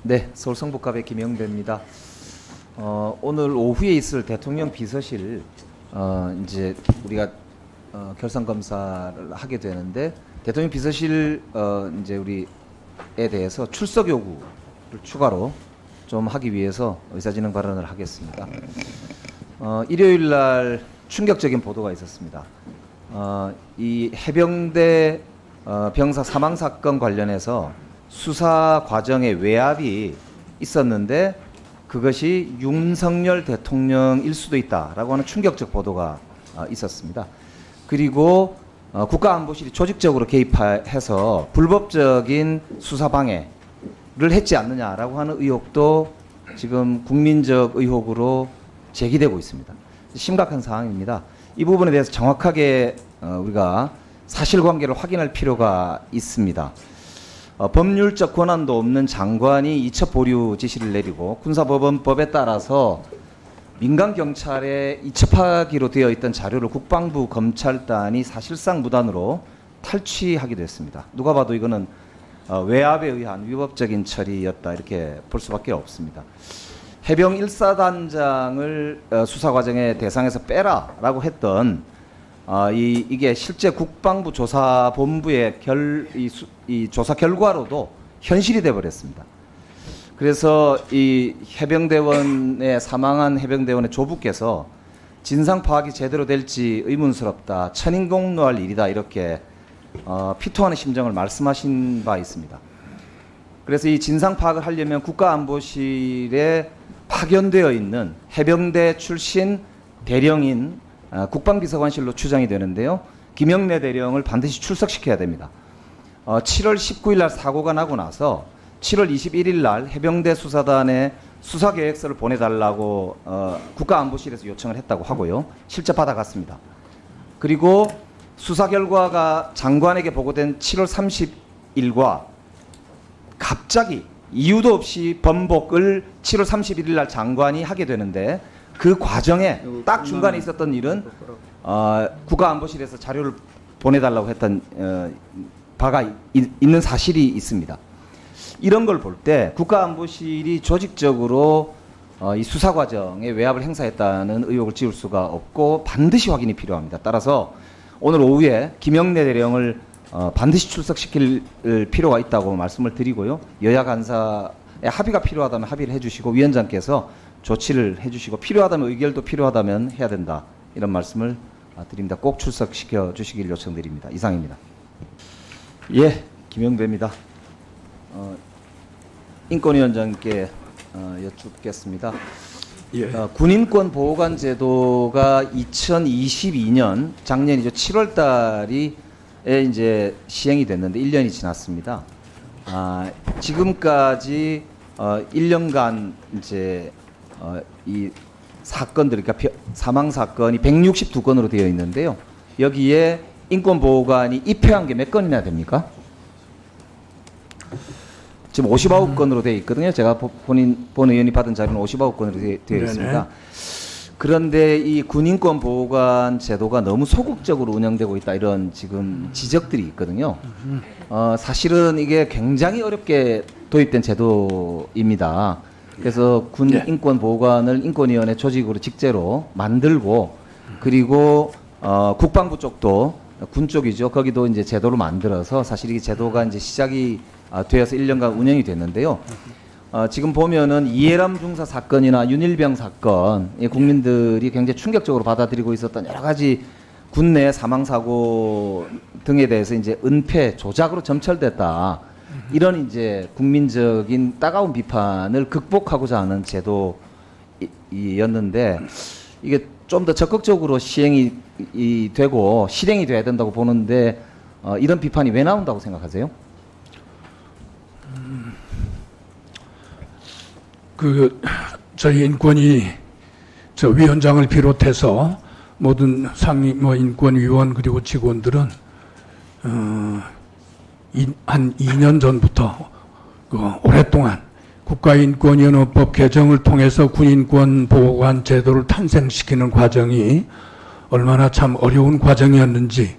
네, 서울 성북갑의 김영배입니다. 오늘 오후에 있을 대통령 비서실 이제 우리가 결산 검사를 하게 되는데 대통령 비서실 이제 우리에 대해서 출석 요구를 추가로 좀 하기 위해서 의사진행 발언을 하겠습니다. 일요일 날 충격적인 보도가 있었습니다. 이 해병대 병사 사망 사건 관련해서 수사 과정에 외압이 있었는데 그것이 윤석열 대통령일 수도 있다라고 하는 충격적 보도가 있었습니다. 그리고 국가안보실이 조직적으로 개입해서 불법적인 수사 방해를 했지 않느냐라고 하는 의혹도 지금 국민적 의혹으로 제기되고 있습니다. 심각한 상황입니다. 이 부분에 대해서 정확하게 우리가 사실관계를 확인할 필요가 있습니다. 법률적 권한도 없는 장관이 이첩 보류 지시를 내리고 군사법원법에 따라서 민간 경찰에 이첩하기로 되어 있던 자료를 국방부 검찰단이 사실상 무단으로 탈취하기도 했습니다. 누가 봐도 이거는 외압에 의한 위법적인 처리였다 이렇게 볼 수밖에 없습니다. 해병 1사단장을 수사 과정의 대상에서 빼라라고 했던 이게 실제 국방부 조사본부의 이 조사 결과로도 현실이 되어버렸습니다. 그래서 이 해병대원의 사망한 해병대원의 조부께서 진상 파악이 제대로 될지 의문스럽다, 천인공노할 일이다 이렇게 피토하는 심정을 말씀하신 바 있습니다. 그래서 이 진상 파악을 하려면 국가안보실에 파견되어 있는 해병대 출신 대령인 국방비서관실로 추정이 되는데요. 김영래 대령을 반드시 출석시켜야 됩니다. 7월 19일 날 사고가 나고 나서 7월 21일 날 해병대 수사단에 수사계획서를 보내달라고 국가안보실에서 요청을 했다고 하고요. 실제 받아갔습니다. 그리고 수사 결과가 장관에게 보고된 7월 30일과 갑자기 이유도 없이 번복을 7월 31일 날 장관이 하게 되는데 그 과정에 딱 중간에 있었던 일은 국가안보실에서 자료를 보내달라고 했던 바가 있는 사실이 있습니다. 이런 걸 볼 때 국가안보실이 조직적으로 이 수사 과정에 외압을 행사했다는 의혹을 지울 수가 없고 반드시 확인이 필요합니다. 따라서 오늘 오후에 김영래 대령을 반드시 출석시킬 필요가 있다고 말씀을 드리고요. 여야 간사의 합의가 필요하다면 합의를 해주시고 위원장께서 조치를 해주시고 필요하다면 의결도 필요하다면 해야 된다 이런 말씀을 드립니다. 꼭 출석시켜 주시길 요청드립니다. 이상입니다. 예, 김영배입니다. 인권위원장께 여쭙겠습니다. 예. 군인권 보호관 제도가 2022년 작년이죠 7월 달이 이제 시행이 됐는데 1년이 지났습니다. 지금까지 1년간 이제 이 사건들, 그러니까 사망 사건이 162건으로 되어 있는데요. 여기에 인권보호관이 입회한 게 몇 건이나 됩니까? 지금 59건으로 되어 있거든요. 제가 본 의원이 받은 자료는 59건으로 되어 있습니다. 그런데 이 군인권 보호관 제도가 너무 소극적으로 운영되고 있다 이런 지금 지적들이 있거든요. 사실은 이게 굉장히 어렵게 도입된 제도입니다. 그래서 군 인권 보호관을 인권위원회 조직으로 직제로 만들고 그리고 국방부 쪽도 군 쪽이죠. 거기도 이제 제도를 만들어서 사실 이 제도가 이제 시작이 되어서 1년간 운영이 됐는데요. 지금 보면은 이해람 중사 사건이나 윤일병 사건, 국민들이 굉장히 충격적으로 받아들이고 있었던 여러 가지 군내 사망 사고 등에 대해서 이제 은폐, 조작으로 점철됐다. 이런 이제 국민적인 따가운 비판을 극복하고자 하는 제도였는데 이게 좀 더 적극적으로 시행이 되고 실행이 돼야 된다고 보는데 이런 비판이 왜 나온다고 생각하세요? 저희 인권위 위원장을 비롯해서 모든 상임 인권위원 그리고 직원들은 한 2년 전부터 오랫동안 국가인권위원회법 개정을 통해서 군인권 보호관 제도를 탄생시키는 과정이 얼마나 참 어려운 과정이었는지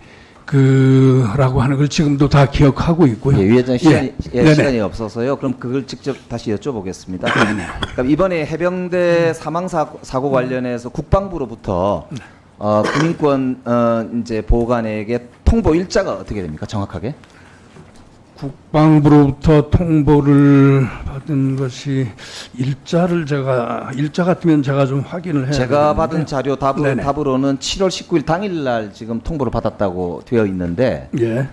그라고 하는 걸 지금도 다 기억하고 있고요. 예, 위원장 시간이, 네네. 시간이 없어서요. 그럼 그걸 직접 다시 여쭤보겠습니다. 그럼 이번에 해병대 사망 사고 관련해서 국방부로부터 군인권 이제 보호관에게 통보 일자가 어떻게 됩니까? 정확하게? 국방부로부터 통보를 받은 것이 일자 같으면 제가 좀 확인을 해야 제가 되겠는데. 받은 자료 네네. 답으로는 7월 19일 당일날 지금 통보를 받았다고 되어 있는데 예.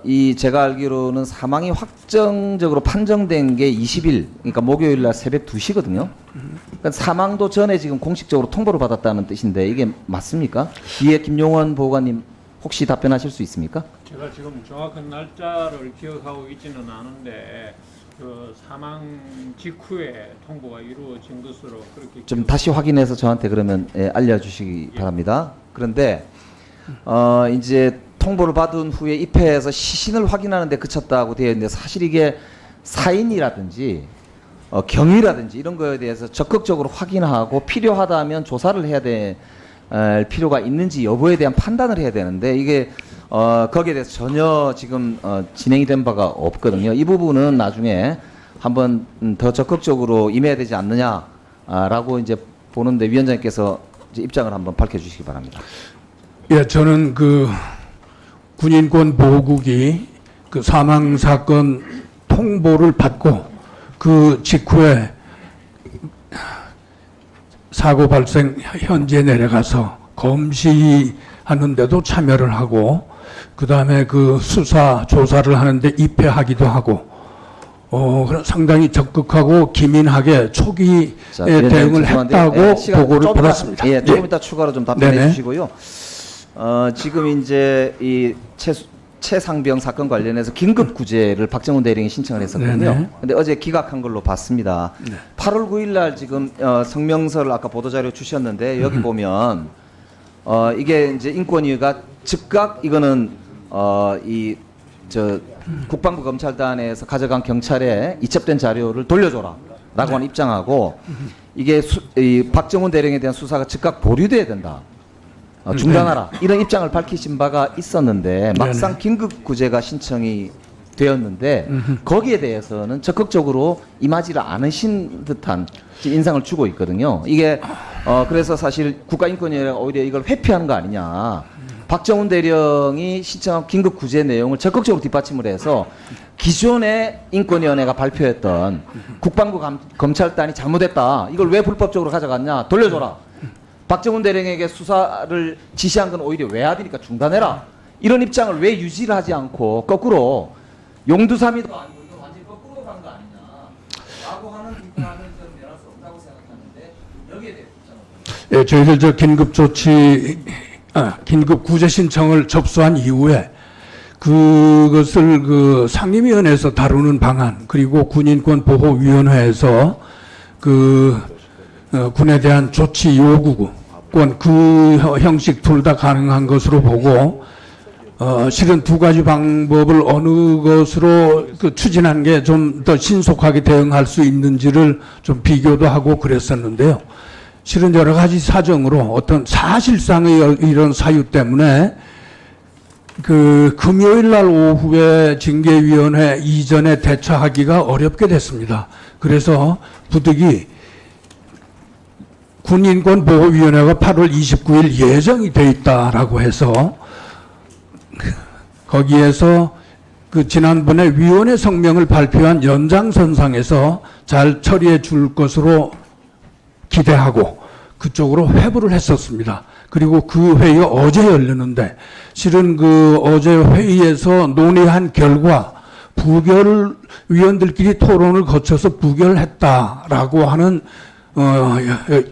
이 제가 알기로는 사망이 확정적으로 판정된 게 20일, 그러니까 목요일 날 새벽 2시거든요. 그러니까 사망도 전에 지금 공식적으로 통보를 받았다는 뜻인데 이게 맞습니까? 뒤에 김용원 보호관님 혹시 답변하실 수 있습니까? 제가 지금 정확한 날짜를 기억하고 있지는 않은데 그 사망 직후에 통보가 이루어진 것으로 그렇게 좀 다시 확인해서 저한테 그러면 알려주시기 바랍니다. 그런데 이제 통보를 받은 후에 입회해서 시신을 확인하는 데 그쳤다고 되어 있는데 사실 이게 사인이라든지 경위라든지 이런 거에 대해서 적극적으로 확인하고 필요하다면 조사를 해야 될 필요가 있는지 여부에 대한 판단을 해야 되는데 이게 거기에 대해서 전혀 지금 진행이 된 바가 없거든요. 이 부분은 나중에 한번 더 적극적으로 임해야 되지 않느냐라고 이제 보는데 위원장님께서 이제 입장을 한번 밝혀주시기 바랍니다. 예, 저는 그 군인권 보호국이 그 사망 사건 통보를 받고 그 직후에 사고 발생 현지에 내려가서 검시하는데도 참여를 하고 그 다음에 그 수사 조사를 하는데 입회하기도 하고 상당히 적극하고 기민하게 초기에 대응을 했다고 보고를 받았습니다. 예, 조금 이따 추가로 좀 답변해 네네. 주시고요. 지금 이제 이 최상병 사건 관련해서 긴급 구제를 박정훈 대령이 신청을 했었거든요. 네네. 근데 어제 기각한 걸로 봤습니다. 8월 9일 날 지금 성명서를 아까 보도자료 주셨는데 여기 보면 이게 이제 인권위가 즉각 이거는 이 저 국방부 검찰단에서 가져간 경찰에 이첩된 자료를 돌려줘라라고 하는 입장하고 이게 이 박정훈 대령에 대한 수사가 즉각 보류돼야 된다. 중단하라 이런 입장을 밝히신 바가 있었는데 막상 긴급 구제가 신청이 되었는데 거기에 대해서는 적극적으로 임하지를 않으신 듯한 인상을 주고 있거든요. 이게 그래서 사실 국가인권위가 오히려 이걸 회피하는 거 아니냐. 박정훈 대령이 신청한 긴급 구제 내용을 적극적으로 뒷받침을 해서 기존의 인권위원회가 발표했던 국방부 검찰단이 잘못했다. 이걸 왜 불법적으로 가져갔냐. 돌려줘라. 박정훈 대령에게 수사를 지시한 건 오히려 외압이니까 중단해라. 이런 입장을 왜 유지를 하지 않고 거꾸로 용두사미도 아니고 이거 완전히 거꾸로 간 거 아니냐라고 하는 비판을 저는 면할 수 없다고 생각하는데 여기에 대해서 예, 저희들 저 긴급 구제 신청을 접수한 이후에 그것을 그 상임위원회에서 다루는 방안 그리고 군인권보호위원회에서 그 군에 대한 조치 요구권 그 형식 둘 다 가능한 것으로 보고 실은 두 가지 방법을 어느 것으로 그 추진한 게 좀 더 신속하게 대응할 수 있는지를 좀 비교도 하고 그랬었는데요. 실은 여러 가지 사정으로 어떤 사실상의 이런 사유 때문에 그 금요일 날 오후에 징계위원회 이전에 대처하기가 어렵게 됐습니다. 그래서 부득이 군인권보호위원회가 8월 29일 예정이 돼 있다라고 해서 거기에서 그 지난번에 위원회 성명을 발표한 연장선상에서 잘 처리해 줄 것으로 기대하고 그쪽으로 회부를 했었습니다. 그리고 그 회의가 어제 열렸는데 실은 그 어제 회의에서 논의한 결과 부결 위원들끼리 토론을 거쳐서 부결했다라고 하는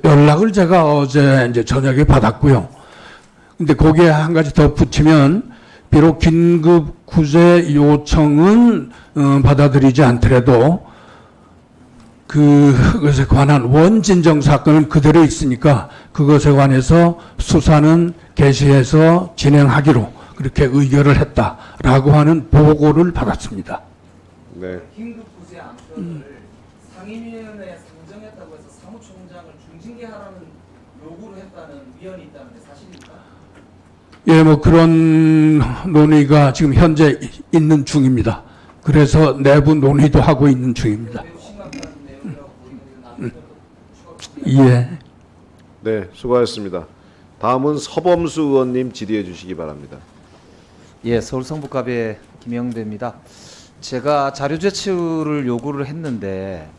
연락을 제가 어제 이제 저녁에 받았고요. 근데 거기에 한 가지 더 붙이면 비록 긴급 구제 요청은 받아들이지 않더라도 그것에 관한 원진정 사건은 그대로 있으니까 그것에 관해서 수사는 개시해서 진행하기로 그렇게 의결을 했다라고 하는 보고를 받았습니다. 네. 긴급 구제 안건을 상임위원회에 상정했다고 해서 사무총장을 중징계하라는 요구를 했다는 위원이 있다는데 사실입니까? 예, 뭐 그런 논의가 지금 현재 있는 중입니다. 그래서 내부 논의도 하고 있는 중입니다. 예. 네, 수고하셨습니다. 다음은 서범수 의원님 질의해 주시기 바랍니다. 예, 서울 성북갑의 김영배입니다. 제가 자료 제출을 요구를 했는데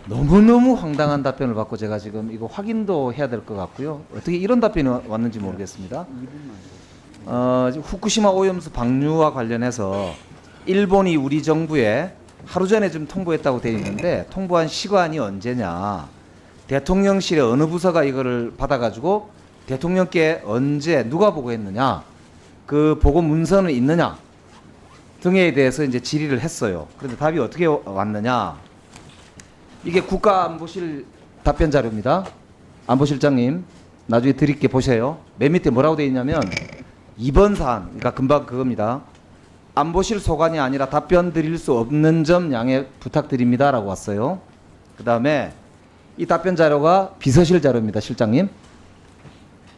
너무너무 황당한 답변을 받고 제가 지금 이거 확인도 해야 될 것 같고요. 어떻게 이런 답변이 왔는지 모르겠습니다. 지금 후쿠시마 오염수 방류와 관련해서 일본이 우리 정부에 하루 전에 좀 통보했다고 되어 있는데 통보한 시간이 언제냐, 대통령실의 어느 부서가 이거를 받아가지고 대통령께 언제 누가 보고했느냐, 그 보고 문서는 있느냐 등에 대해서 이제 질의를 했어요. 그런데 답이 어떻게 왔느냐? 이게 국가안보실 답변 자료입니다. 안보실장님 나중에 드릴게 보세요. 맨 밑에 뭐라고 되어 있냐면 이번 사안, 그러니까 금방 그겁니다. 안보실 소관이 아니라 답변 드릴 수 없는 점 양해 부탁드립니다라고 왔어요. 그 다음에 이 답변 자료가 비서실 자료입니다, 실장님.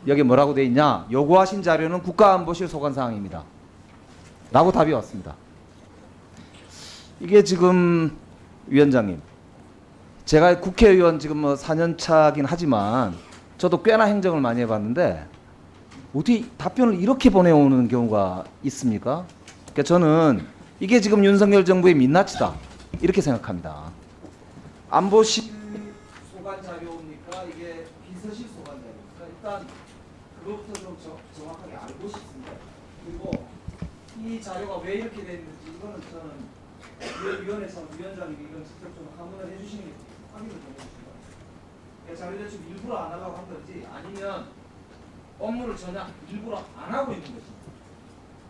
여기 뭐라고 되어 있냐? 요구하신 자료는 국가안보실 소관 사항입니다. 라고 답이 왔습니다. 이게 지금 위원장님, 제가 국회의원 지금 뭐 4년 차긴 하지만 저도 꽤나 행정을 많이 해봤는데 어떻게 답변을 이렇게 보내오는 경우가 있습니까? 그러니까 저는 이게 지금 윤석열 정부의 민낯이다 이렇게 생각합니다. 안보실 소관 자료입니까? 이게 비서실 소관 자료입니까? 일단 그것부터 좀 정확하게 알고 싶습니다. 그리고 이 자료가 왜 이렇게 돼 있는지 이거는 저는 위원회에서 위원장님이 이건 직접 좀 확인을 해주시는 게 확인을 좀 해주시기 바랍니다. 자료 제출 일부러 안 하려고 한 건지 아니면 업무를 전혀 일부러 안 하고 있는 것인지.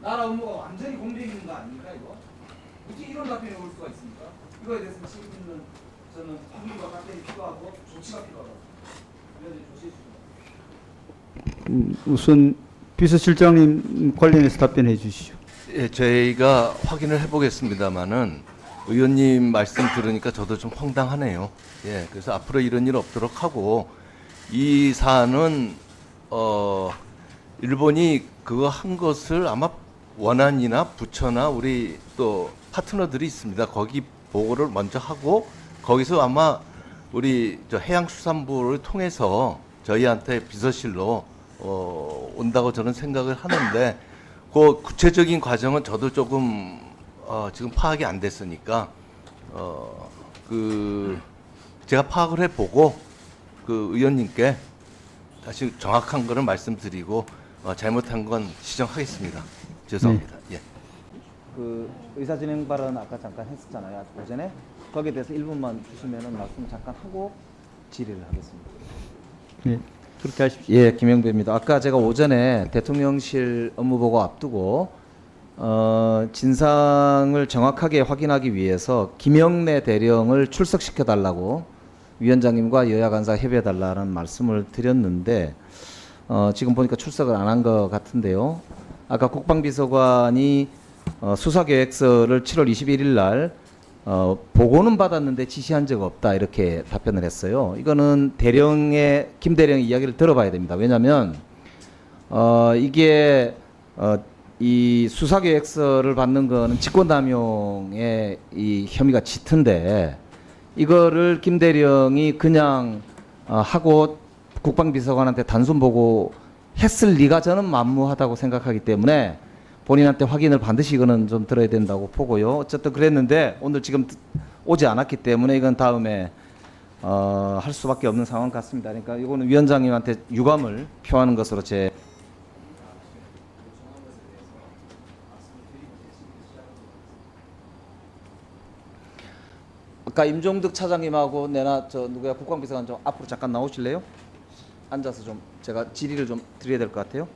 나라 업무가 완전히 공백 있는 거 아닙니까 이거? 어떻게 이런 답변이 올 수가 있습니까? 이거에 대해서 책임있는 저는 확인과 답변이 필요하고 조치가 필요하다고 위원장님 조치해 주십니다. 우선 비서실장님 관련해서 답변해 주시죠. 예, 저희가 확인을 해보겠습니다만은 의원님 말씀 들으니까 저도 좀 황당하네요. 예, 그래서 앞으로 이런 일 없도록 하고 이 사안은 일본이 그거 한 것을 아마 원안이나 부처나 우리 또 파트너들이 있습니다. 거기 보고를 먼저 하고 거기서 아마 우리 저 해양수산부를 통해서 저희한테 비서실로 온다고 저는 생각을 하는데 그 구체적인 과정은 저도 조금 지금 파악이 안 됐으니까 그 제가 파악을 해보고 그 의원님께 다시 정확한 거를 말씀드리고 잘못한 건 시정하겠습니다. 죄송합니다. 예. 그 의사진행 발언 아까 잠깐 했었잖아요. 오전에 거기에 대해서 1분만 주시면은 말씀 잠깐 하고 질의를 하겠습니다. 네, 그렇게 하십시오. 예, 김영배입니다. 아까 제가 오전에 대통령실 업무보고 앞두고 진상을 정확하게 확인하기 위해서 김영래 대령을 출석시켜 달라고 위원장님과 여야 간사 협의해 달라는 말씀을 드렸는데 지금 보니까 출석을 안 한 것 같은데요. 아까 국방비서관이 수사계획서를 7월 21일 날 보고는 받았는데 지시한 적 없다 이렇게 답변을 했어요. 이거는 대령의 김 대령의 이야기를 들어봐야 됩니다. 왜냐하면 이게 이 수사계획서를 받는 거는 직권남용의 이 혐의가 짙은데 이거를 김 대령이 그냥 하고 국방비서관한테 단순 보고 했을 리가 저는 만무하다고 생각하기 때문에 본인한테 확인을 반드시 이거는 좀 들어야 된다고 보고요. 어쨌든 그랬는데 오늘 지금 오지 않았기 때문에 이건 다음에 할 수밖에 없는 상황 같습니다. 그러니까 이거는 위원장님한테 유감을 표하는 것으로 제 아까 임종득 차장님하고 내나 저 누구야 국방비서관 좀 앞으로 잠깐 나오실래요? 앉아서 좀 제가 질의를 좀 드려야 될 것 같아요.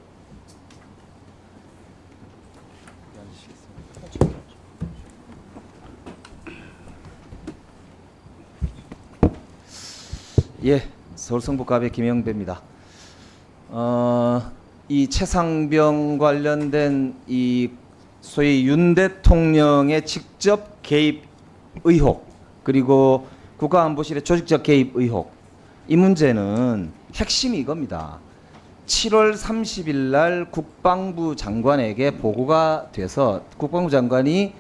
예, 서울 성북갑의 김영배입니다. 이 최상병 관련된 이 소위 윤 대통령의 직접 개입 의혹 그리고 국가안보실의 조직적 개입 의혹 이 문제는 핵심이 이겁니다. 7월 30일 날 국방부 장관에게 보고가 돼서 국방부 장관이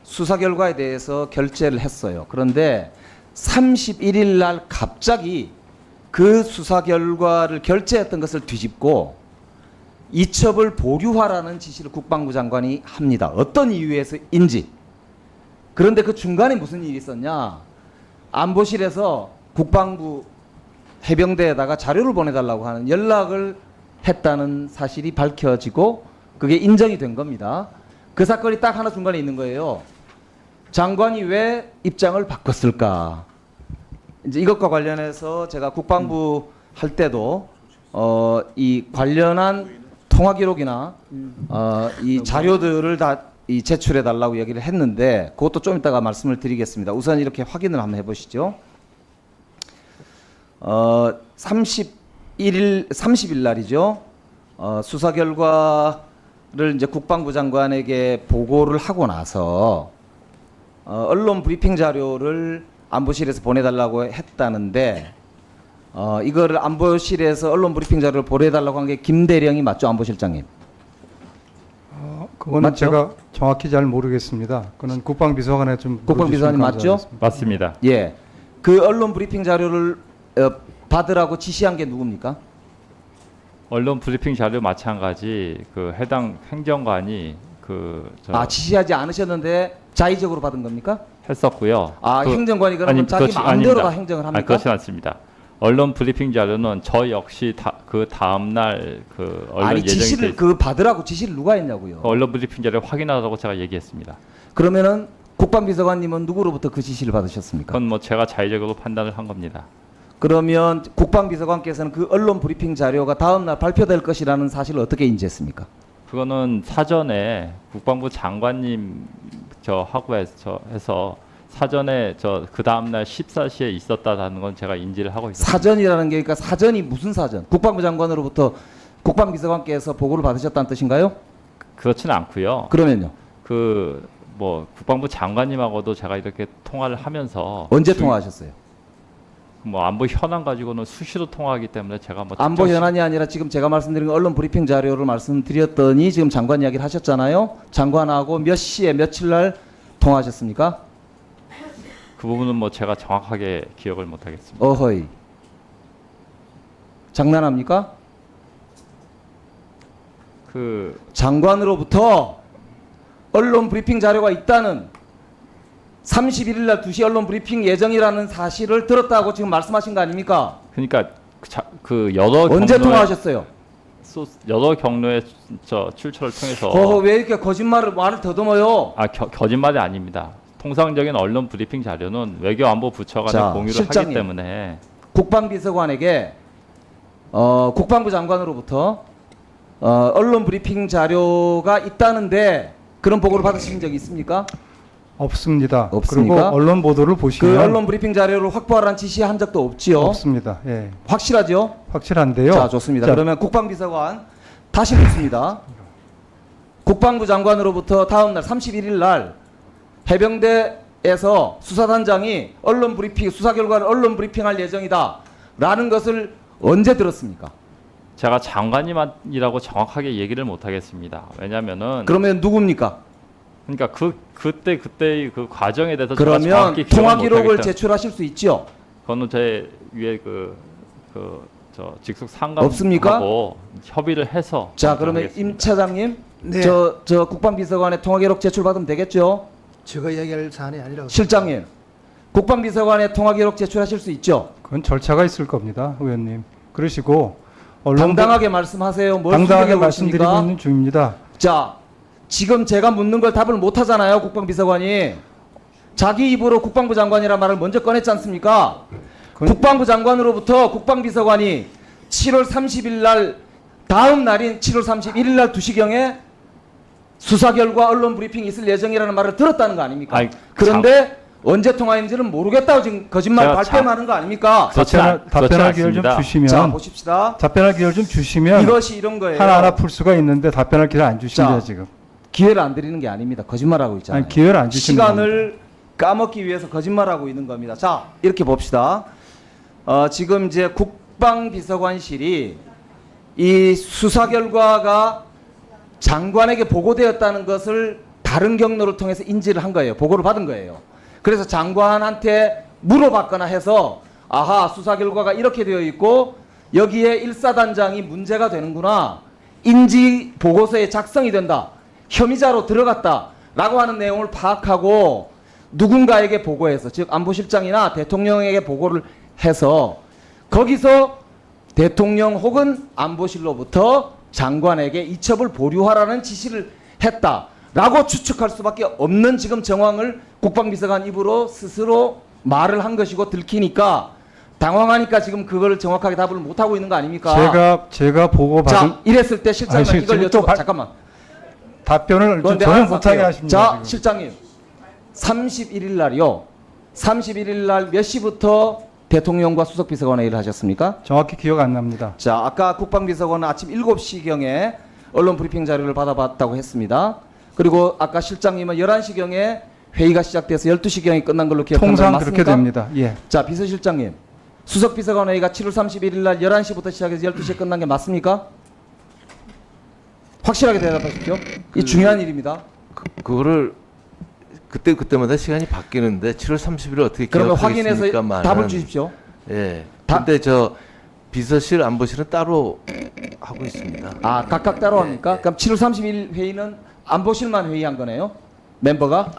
수사 결과에 대해서 결재를 했어요. 그런데 31일 날 갑자기 그 수사 결과를 결재했던 것을 뒤집고 이첩을 보류하라는 지시를 국방부 장관이 합니다. 어떤 이유에서인지. 그런데 그 중간에 무슨 일이 있었냐? 안보실에서 국방부 해병대에다가 자료를 보내달라고 하는 연락을 했다는 사실이 밝혀지고 그게 인정이 된 겁니다. 그 사건이 딱 하나 중간에 있는 거예요. 장관이 왜 입장을 바꿨을까? 이제 이것과 관련해서 제가 국방부 할 때도 이 관련한 통화 기록이나 이 자료들을 다 이 제출해 달라고 얘기를 했는데 그것도 좀 이따가 말씀을 드리겠습니다. 우선 이렇게 확인을 한번 해보시죠. 30일 날이죠. 수사 결과를 이제 국방부 장관에게 보고를 하고 나서 언론 브리핑 자료를 안보실에서 보내달라고 했다는데 이거를 안보실에서 언론 브리핑 자료를 보내달라고 한 게 김대령이 맞죠, 안보실장님? 그거는 맞죠? 제가 정확히 잘 모르겠습니다. 그는 국방비서관에 좀 국방비서관님 물어주시면 맞죠? 감사하겠습니다. 맞습니다. 예, 그 언론 브리핑 자료를 받으라고 지시한 게 누굽니까? 언론 브리핑 자료 마찬가지 그 해당 행정관이 지시하지 않으셨는데 자의적으로 받은 겁니까? 했었고요. 행정관이 그러면 자기 그것이 마음대로 다 아닙니다. 행정을 아니, 합니까? 그렇지 않습니다. 언론 브리핑 자료는 저 역시 그 다음 날 그 언론 아니 예정이 지시를 돼 그 받으라고 지시를 누가 했냐고요? 그 언론 브리핑 자료 확인하라고 제가 얘기했습니다. 그러면은 국방비서관님은 누구로부터 그 지시를 받으셨습니까? 그건 뭐 제가 자의적으로 판단을 한 겁니다. 그러면 국방비서관께서는 그 언론 브리핑 자료가 다음 날 발표될 것이라는 사실을 어떻게 인지했습니까? 그거는 사전에 국방부 장관님 하고 해서 사전에 그 다음 날 14시에 있었다라는 건 제가 인지를 하고 있습니다. 사전이라는 게 그러니까 사전이 무슨 사전? 국방부 장관으로부터 국방비서관께서 보고를 받으셨다는 뜻인가요? 그렇지는 않고요. 그러면요. 뭐 국방부 장관님하고도 제가 이렇게 통화를 하면서 언제 통화하셨어요? 뭐 안보 현안 가지고는 수시로 통화하기 때문에 제가 뭐 안보 특정시- 현안이 아니라 지금 제가 말씀드린 언론 브리핑 자료를 말씀드렸더니 지금 장관 이야기를 하셨잖아요. 장관하고 몇 시에 며칠 날 통화하셨습니까? 그 부분은 뭐 제가 정확하게 기억을 못 하겠습니다. 어허이. 장난합니까? 장관으로부터 언론 브리핑 자료가 있다는 31일 날 2시 언론 브리핑 예정이라는 사실을 들었다고 지금 말씀하신 거 아닙니까? 그러니까 여러 언제 경로의 통화하셨어요? 여러 경로의 출처를 통해서 왜 이렇게 거짓말을 말을 더듬어요? 거짓말이 아닙니다. 통상적인 언론 브리핑 자료는 외교안보부처 간에 자, 공유를 실장님. 하기 때문에 국방비서관에게 국방부 장관으로부터 언론 브리핑 자료가 있다는데 그런 보고를 받으신 적이 있습니까? 없습니다. 없습니까? 그리고 언론 보도를 보시면 그 언론 브리핑 자료를 확보하라는 지시한 적도 없지요. 없습니다. 예, 확실하죠? 확실한데요. 자, 좋습니다. 자, 그러면 국방비서관 다시 묻습니다. 국방부 장관으로부터 다음 날 31일 날 해병대에서 수사단장이 언론 브리핑 수사 결과를 언론 브리핑할 예정이다라는 것을 언제 들었습니까? 제가 장관님이라고 정확하게 얘기를 못 하겠습니다. 왜냐면은 그러면 누굽니까? 그러니까 그때의 그 과정에 대해서 제가 그러면 정확히 기억을 통화 못 기록을 하겠다. 제출하실 수 있죠? 그거는 제 위에 직속 상관하고 없습니까? 협의를 해서 자, 그러면 하겠습니다. 임 차장님, 네. 저 국방비서관의 통화 기록 제출 받으면 되겠죠? 제가 이야기할 사안이 아니라고. 실장님, 국방비서관의 통화 기록 제출하실 수 있죠? 그건 절차가 있을 겁니다, 의원님. 그러시고 언론 당당하게 말씀하세요. 뭘 당당하게 수정해 말씀드리고 오십니까? 있는 중입니다. 자, 지금 제가 묻는 걸 답을 못 하잖아요, 국방비서관이. 자기 입으로 국방부 장관이라는 말을 먼저 꺼냈지 않습니까? 국방부 장관으로부터 국방비서관이 7월 30일 날 다음 날인 7월 31일 날 2시경에 수사 결과 언론 브리핑이 있을 예정이라는 말을 들었다는 거 아닙니까? 아이, 그런데 언제 통화했는지는 모르겠다고 지금 거짓말 제가 발뺌하는 거 아닙니까? 답변할 기회를 좀 자, 주시면 보십시다. 답변할 기회를 좀 주시면 이것이 이런 거예요. 하나하나 풀 수가 있는데 답변할 기회를 안 주신대요, 자, 지금. 기회를 안 드리는 게 아닙니다. 거짓말하고 있잖아요. 아니, 기회를 안 주시는 시간을 까먹기 위해서 거짓말하고 있는 겁니다. 자, 이렇게 봅시다. 지금 이제 국방비서관실이 이 수사 결과가 장관에게 보고되었다는 것을 다른 경로를 통해서 인지를 한 거예요. 보고를 받은 거예요. 그래서 장관한테 물어봤거나 해서 아하, 수사 결과가 이렇게 되어 있고 여기에 일사단장이 문제가 되는구나, 인지 보고서에 작성이 된다, 혐의자로 들어갔다 라고 하는 내용을 파악하고 누군가에게 보고해서, 즉 안보실장이나 대통령에게 보고를 해서 거기서 대통령 혹은 안보실로부터 장관에게 이첩을 보류하라는 지시를 했다라고 추측할 수밖에 없는 지금 정황을 국방비서관 입으로 스스로 말을 한 것이고, 들키니까 당황하니까 지금 그걸 정확하게 답을 못 하고 있는 거 아닙니까? 제가 보고 받은 자, 이랬을 때 실장님 아니, 이걸 지금 또 여쭤봐. 잠깐만. 답변을 그건 전혀 내가 알아서 못하게 할게요. 하십니다. 자, 지금. 실장님. 31일 날이요. 31일 날 몇 시부터 대통령과 수석비서관 회의를 하셨습니까? 정확히 기억 안 납니다. 자, 아까 국방비서관은 아침 7시경에 언론 브리핑 자료를 받아봤다고 했습니다. 그리고 아까 실장님은 11시경에 회의가 시작돼서 12시경에 끝난 걸로 기억합니다. 통상 맞습니까? 그렇게 됩니다. 예. 자, 비서실장님. 수석비서관 회의가 7월 31일 날 11시부터 시작해서 12시에 끝난 게 맞습니까? 확실하게 대답하십시오. 이 중요한 일입니다. 그거를 그때마다 시간이 바뀌는데 7월 30일을 어떻게 그러면 확인해서 기억하겠습니까만은. 답을 주십시오. 예. 다- 근데 저 비서실 안보실은 따로 하고 있습니다. 아, 각각 따로 합니까? 그럼 7월 30일 회의는 안보실만 회의한 거네요? 멤버가?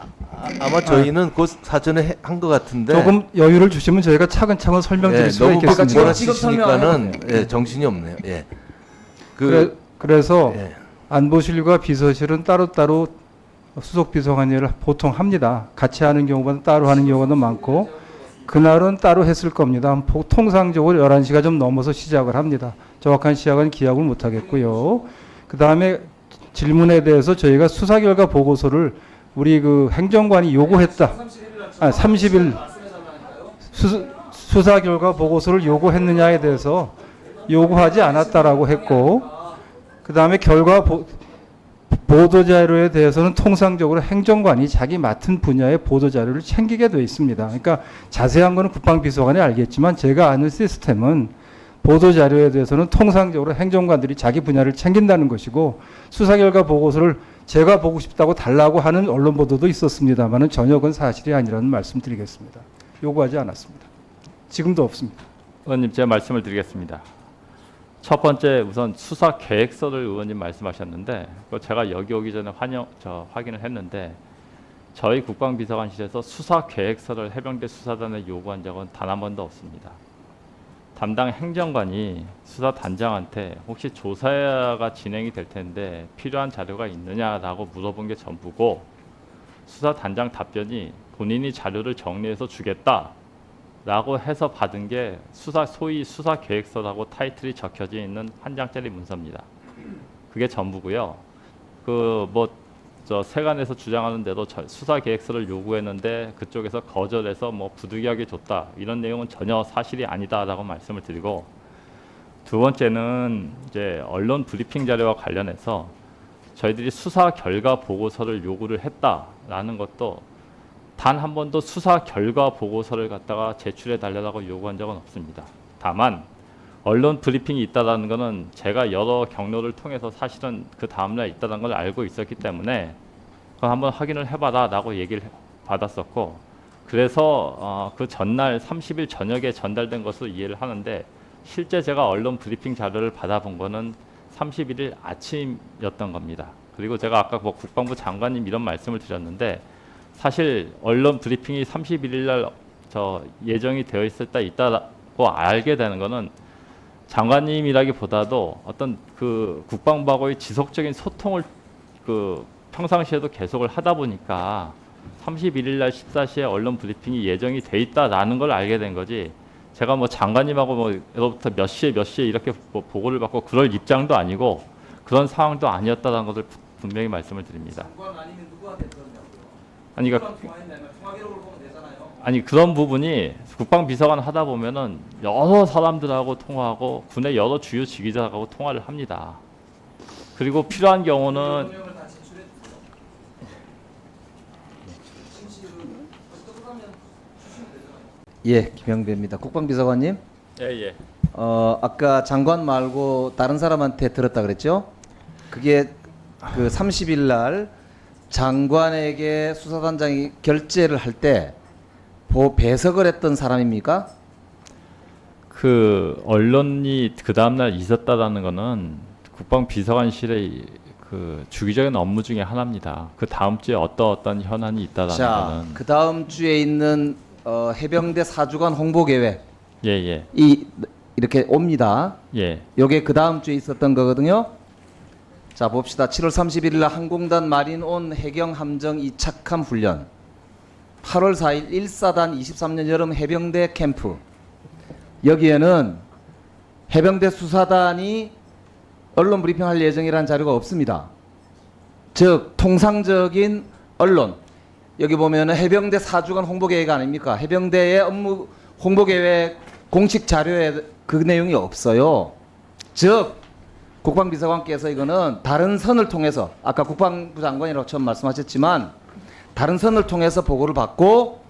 아마 저희는 그 사전에 한 것 같은데. 조금 여유를 주시면 저희가 차근차근 설명드릴 예, 수가 너무 있겠습니다. 지금 몰아치시니까는 설명하는 예, 정신이 없네요. 예. 그래서 예. 안보실과 비서실은 따로따로 수석 비서관 일을 보통 합니다. 같이 하는 경우보다 따로 하는 경우가 많고, 그날은 따로 했을 겁니다. 통상적으로 11시가 좀 넘어서 시작을 합니다. 정확한 시작은 기억을 못 하겠고요. 그 다음에 질문에 대해서 저희가 수사 결과 보고서를 우리 그 행정관이 요구했다. 30일 수사 결과 보고서를 요구했느냐에 대해서 요구하지 않았다라고 했고, 그 다음에 결과 보도자료에 대해서는 통상적으로 행정관이 자기 맡은 분야의 보도자료를 챙기게 되어 있습니다. 그러니까 자세한 거는 국방비서관이 알겠지만 제가 아는 시스템은 보도자료에 대해서는 통상적으로 행정관들이 자기 분야를 챙긴다는 것이고, 수사결과 보고서를 제가 보고 싶다고 달라고 하는 언론 보도도 있었습니다만 전혀 그건 사실이 아니라는 말씀 드리겠습니다. 요구하지 않았습니다. 지금도 없습니다. 의원님, 제가 말씀을 드리겠습니다. 첫 번째, 우선 수사 계획서를 의원님 말씀하셨는데, 그거 제가 여기 오기 전에 확인을 했는데, 저희 국방비서관실에서 수사 계획서를 해병대 수사단에 요구한 적은 단 한 번도 없습니다. 담당 행정관이 수사단장한테 혹시 조사가 진행이 될 텐데 필요한 자료가 있느냐라고 물어본 게 전부고, 수사단장 답변이 본인이 자료를 정리해서 주겠다 라고 해서 받은 게 소위 수사 계획서라고 타이틀이 적혀져 있는 한 장짜리 문서입니다. 그게 전부고요. 세관에서 주장하는 대로 수사 계획서를 요구했는데 그쪽에서 거절해서 부득이하게 줬다, 이런 내용은 전혀 사실이 아니다라고 말씀을 드리고, 두 번째는 이제 언론 브리핑 자료와 관련해서 저희들이 수사 결과 보고서를 요구를 했다라는 것도 단 한 번도 수사 결과 보고서를 갖다가 제출해 달라고 요구한 적은 없습니다. 다만 언론 브리핑이 있다라는 것은 제가 여러 경로를 통해서 사실은 그 다음날 있다는 걸 알고 있었기 때문에 그건 한번 확인을 해봐라라고 얘기를 받았었고, 그래서 그 전날 30일 저녁에 전달된 것으로 이해를 하는데, 실제 제가 언론 브리핑 자료를 받아본 거는 31일 아침이었던 겁니다. 그리고 제가 아까 국방부 장관님 이런 말씀을 드렸는데, 사실 언론 브리핑이 31일 날 예정이 되어 있다고 알게 되는 거는 장관님이라기보다도 어떤 그 국방부하고의 지속적인 소통을 평상시에도 계속을 하다 보니까 31일 날 14시에 언론 브리핑이 예정이 돼 있다라는 걸 알게 된 거지, 제가 장관님하고 몇 시에 이렇게 보고를 받고 그럴 입장도 아니고 그런 상황도 아니었다는 것을 분명히 말씀을 드립니다. 장관 아니면 누구한테 들었냐고요? 아니, 그러니까 통화 기록을 보면 되잖아요. 아니, 그런 부분이 국방비서관 하다 보면은 여러 사람들하고 통화하고 군의 여러 주요 지휘자하고 통화를 합니다. 그리고 필요한 경우는 예, 김영배입니다. 국방비서관님. 예. 아까 장관 말고 다른 사람한테 들었다 그랬죠? 그게 그 30일 날 장관에게 수사단장이 결재를 할 때 배석을 했던 사람입니까? 그 언론이 그 다음날 있었다라는 거는 국방비서관실의 그 주기적인 업무 중에 하나입니다. 그 다음 주에 어떤 현안이 있다라는 자, 거는 그 다음 주에 있는 해병대 4주간 홍보 계획 예예 이 이렇게 옵니다. 예. 요게 그 다음 주에 있었던 거거든요. 자 봅시다. 7월 31일 날 항공단 마린온 해경 함정 이착함 훈련 8월 4일 1사단 23년 여름 해병대 캠프 여기에는 해병대 수사단이 언론 브리핑할 예정이라는 자료가 없습니다. 즉 통상적인 언론 여기 보면은 해병대 4주간 홍보 계획 아닙니까? 해병대의 업무 홍보 계획 공식 자료에 그 내용이 없어요. 즉 국방비서관께서 이거는 다른 선을 통해서 아까 국방부 장관이라고 처음 말씀하셨지만 다른 선을 통해서 보고를 받고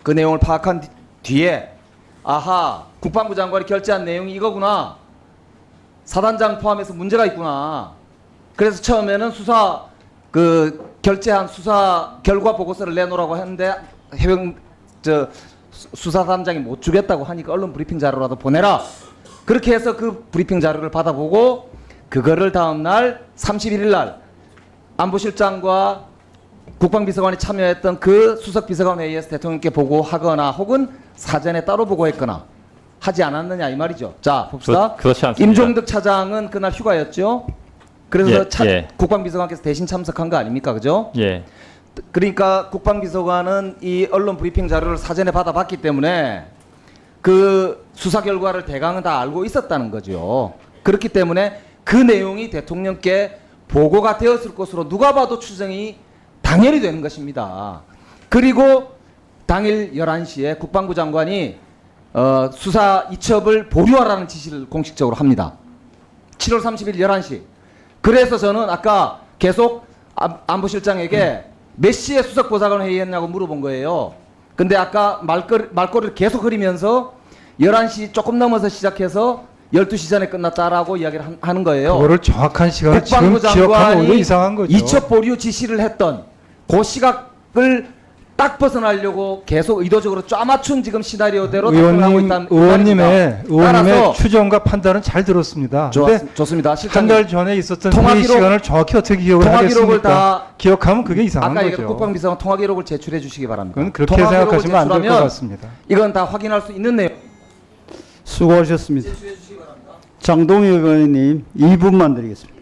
그 내용을 파악한 뒤에 아하 국방부 장관이 결재한 내용이 이거구나. 사단장 포함해서 문제가 있구나. 그래서 처음에는 수사 그 결재한 수사 결과 보고서를 내놓으라고 했는데 수사단장이 못 주겠다고 하니까 언론 브리핑 자료라도 보내라. 그렇게 해서 그 브리핑 자료를 받아보고 그거를 다음 날 31일 날 안보실장과 국방비서관이 참여했던 그 수석비서관 회의에서 대통령께 보고하거나 혹은 사전에 따로 보고했거나 하지 않았느냐 이 말이죠. 자 봅시다. 그렇지 않습니다. 임종득 차장은 그날 휴가였죠. 그래서 예. 국방비서관께서 대신 참석한 거 아닙니까, 그죠? 예. 그러니까 국방비서관은 이 언론 브리핑 자료를 사전에 받아봤기 때문에 그 수사 결과를 대강은 다 알고 있었다는 거죠. 그렇기 때문에 그 내용이 대통령께 보고가 되었을 것으로 누가 봐도 추정이 당연히 되는 것입니다. 그리고 당일 11시에 국방부 장관이 수사 이첩을 보류하라는 지시를 공식적으로 합니다. 7월 30일 11시. 그래서 저는 아까 계속 안보실장에게 몇 시에 수석보좌관 회의했냐고 물어본 거예요. 근데 아까 말꼬리를 계속 흐리면서 11시 조금 넘어서 시작해서 12시 전에 끝났다라고 이야기를 하는 거예요. 그거를 정확한 시간을 지금 국방부 기억하면 오히려 장관이 이상한 거죠. 이첩 보류 지시를 했던 그 시각을 딱 벗어나려고 계속 의도적으로 짜맞춘 지금 시나리오대로 답변하고 있다는 의원님의 따라서 추정과 판단은 잘 들었습니다. 근데 좋습니다. 한 달 전에 있었던 통화 회의 기록- 시간을 정확히 어떻게 기억을 통화 기록을 하겠습니까? 다 기억하면 그게 이상한 아까 거죠. 얘기했던 국방비서관 통화 기록을 제출해 주시기 바랍니다. 그건 그렇게 통화 기록을 생각하시면 안 될 것 제출하면 같습니다. 이건 다 확인할 수 있는 내용. 수고하셨습니다. 장동혁 의원님 2분만 드리겠습니다.